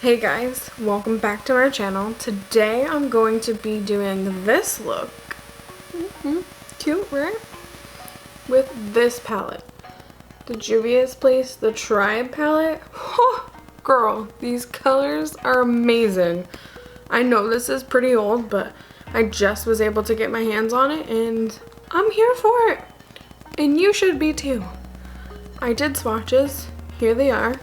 Hey guys, welcome back to our channel. Today I'm going to be doing this look. Cute, right? With this palette. The Juvias Place, the Tribe palette. Girl, these colors are amazing. I know this is pretty old, but I just was able to get my hands on it and I'm here for it. And you should be too. I did swatches. Here they are.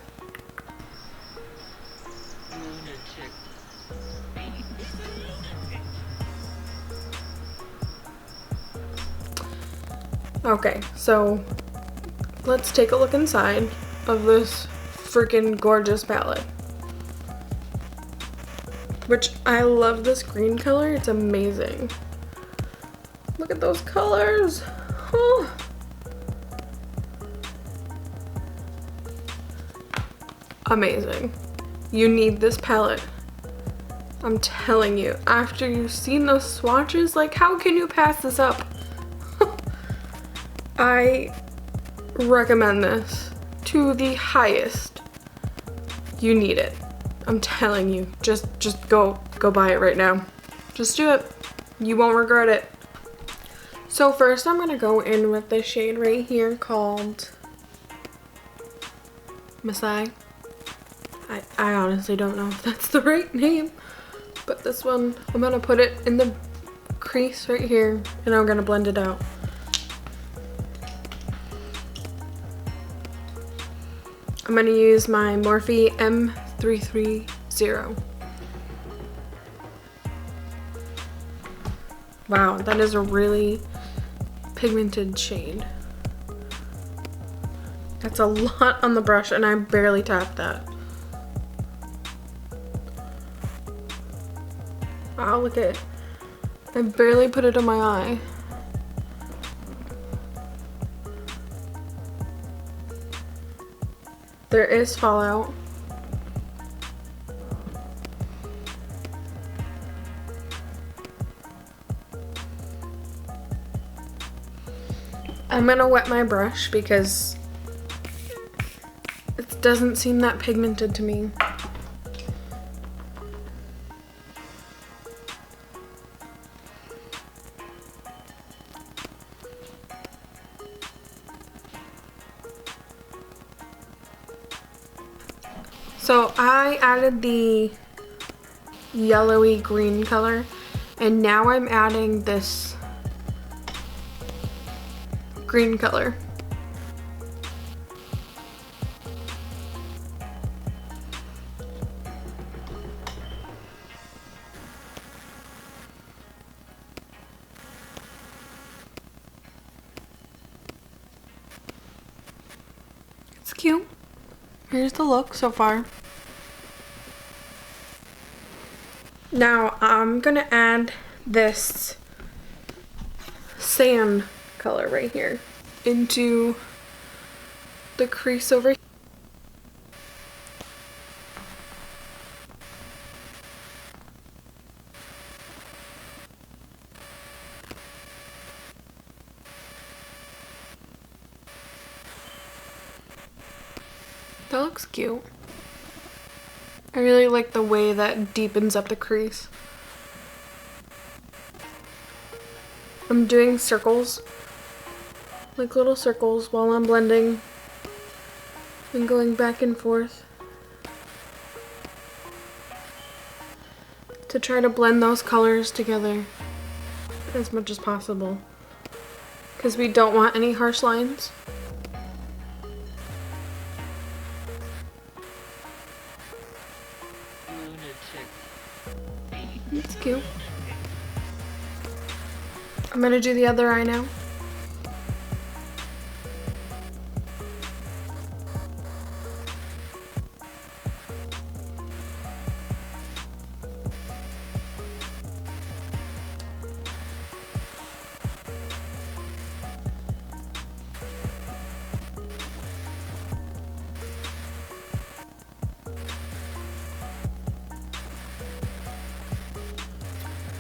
Okay, so let's take a look inside of this freaking gorgeous palette. Which I love this green color, it's amazing. Look at those colors. Oh. Amazing. You need this palette. I'm telling you, after you've seen those swatches, like how can you pass this up? I recommend this to the highest. You need it. I'm telling you, just go buy it right now. Just do it. You won't regret it. So first I'm gonna go in with this shade right here called Masai. I honestly don't know if that's the right name, but this one, I'm gonna put it in the crease right here and I'm gonna blend it out. I'm going to use my Morphe M330. Wow, that is a really pigmented shade. That's a lot on the brush and I barely tapped that. Wow, look at it. I barely put it on my eye. There is fallout. I'm gonna wet my brush because it doesn't seem that pigmented to me. So I added the yellowy green color and now I'm adding this green color. It's cute. Here's the look so far. Now I'm gonna add this sand color right here into the crease over here. That looks cute. I really like the way that deepens up the crease. I'm doing circles, like little circles while I'm blending and going back and forth to try to blend those colors together as much as possible because we don't want any harsh lines. It's cute. I'm gonna do the other eye now.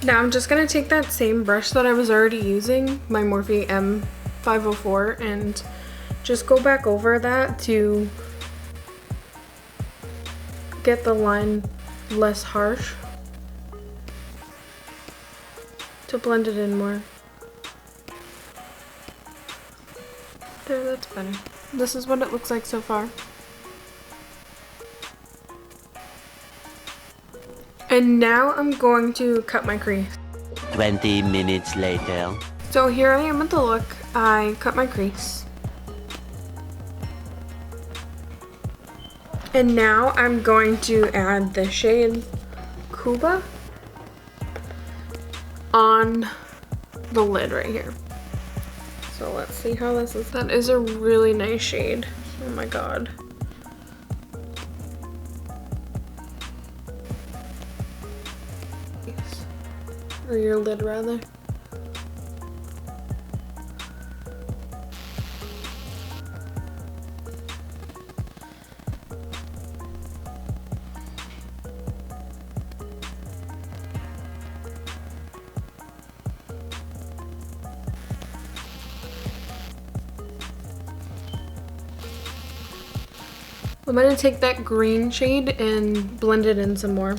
Now I'm just gonna take that same brush that I was already using, my Morphe M504, and just go back over that to get the line less harsh to blend it in more. There, that's better. This is what it looks like so far. And now I'm going to cut my crease. 20 minutes later. So here I am at the look. I cut my crease. And now I'm going to add the shade Cuba on the lid right here. So let's see how this is. That is a really nice shade. Oh my god. Or your lid rather. I'm gonna take that green shade and blend it in some more.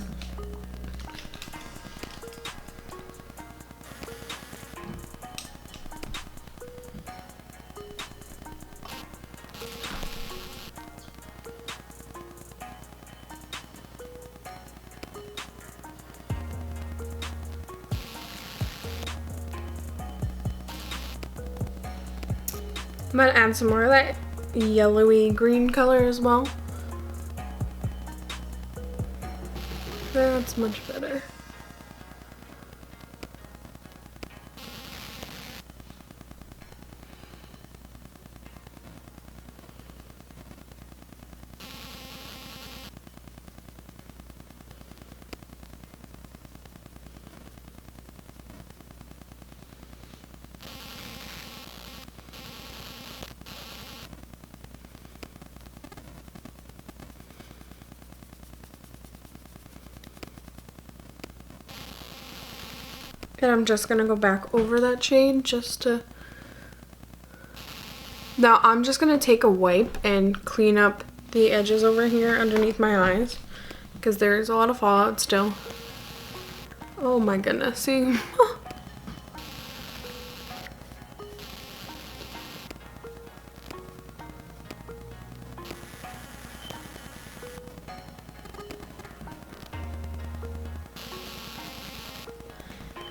I'm gonna add some more of that yellowy green color as well. That's much better. And I'm just gonna go back over that shade just to... Now I'm just gonna take a wipe and clean up the edges over here underneath my eyes because there is a lot of fallout still. Oh my goodness, see?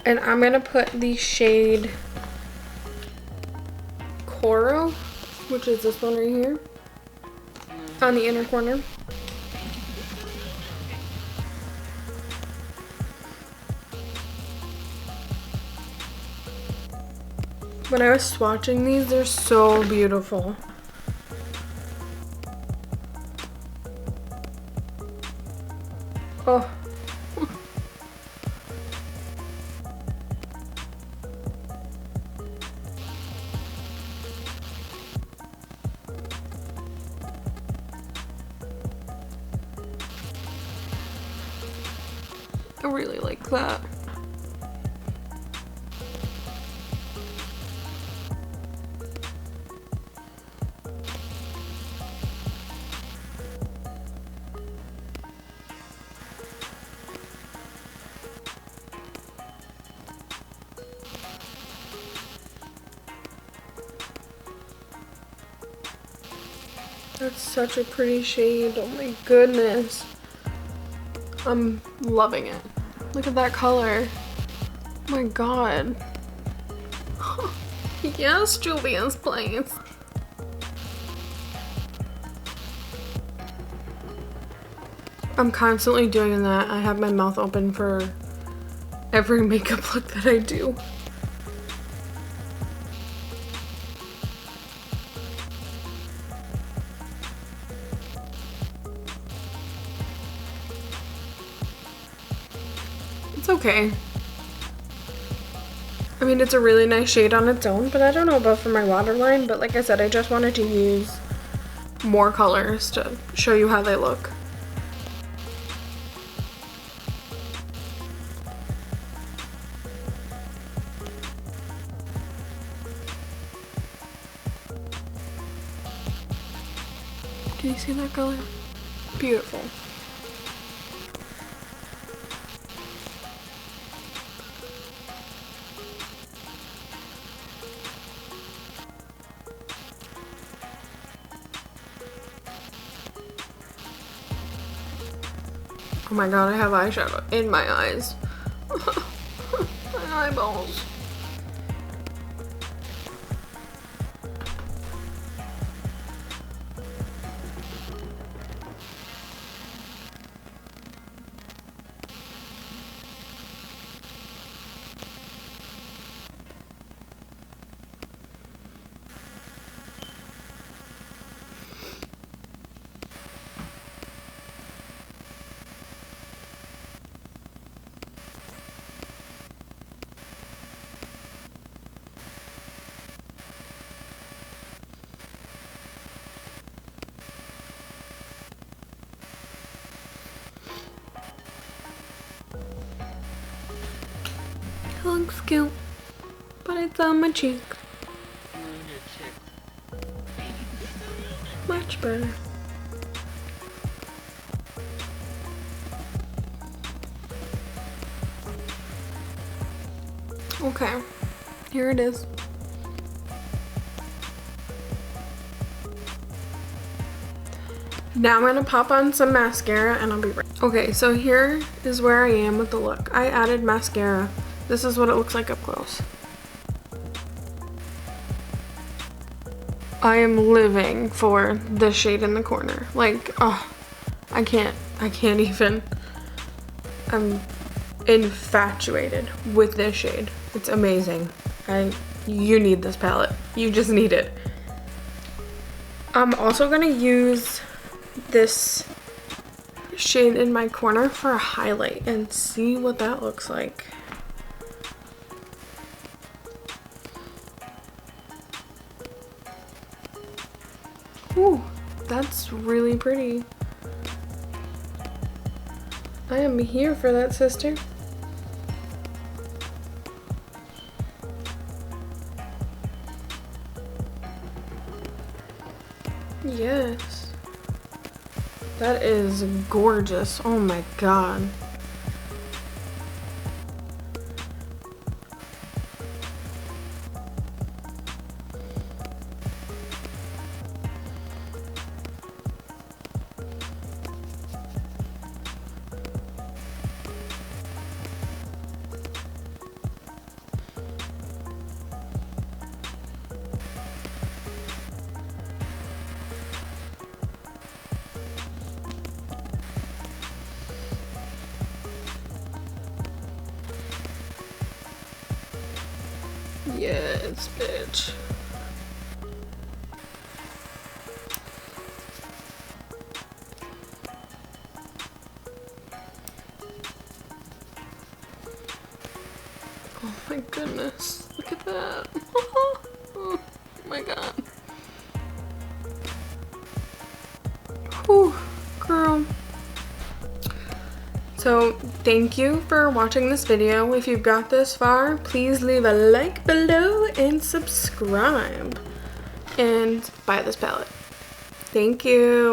And I'm gonna put the shade Coral, which is this one right here, on the inner corner. When I was swatching these, they're so beautiful. Oh. I really like that. That's such a pretty shade. Oh my goodness. I'm loving it. Look at that color. Oh my god. Yes, Juvias, please. I'm constantly doing that. I have my mouth open for every makeup look that I do. It's okay. I mean, it's a really nice shade on its own, but I don't know about for my waterline, but like I said, I just wanted to use more colors to show you how they look. Do you see that color? Beautiful. Oh my god, I have eyeshadow in my eyes. My eyeballs. It looks cute, but it's on my cheek. Much better. Okay, here it is. Now I'm gonna pop on some mascara and I'll be right. Okay, so here is where I am with the look. I added mascara. This is what it looks like up close. I am living for this shade in the corner. Like, oh, I can't even. I'm infatuated with this shade. It's amazing. You need this palette. You just need it. I'm also gonna use this shade in my corner for a highlight and see what that looks like. Ooh, that's really pretty. I am here for that, sister. Yes. That is gorgeous. Oh my god. Yes, bitch. Oh my goodness, look at that. Oh my god. Whew, girl. So thank you for watching this video. If you've got this far, please leave a like below and subscribe and buy this palette. Thank you.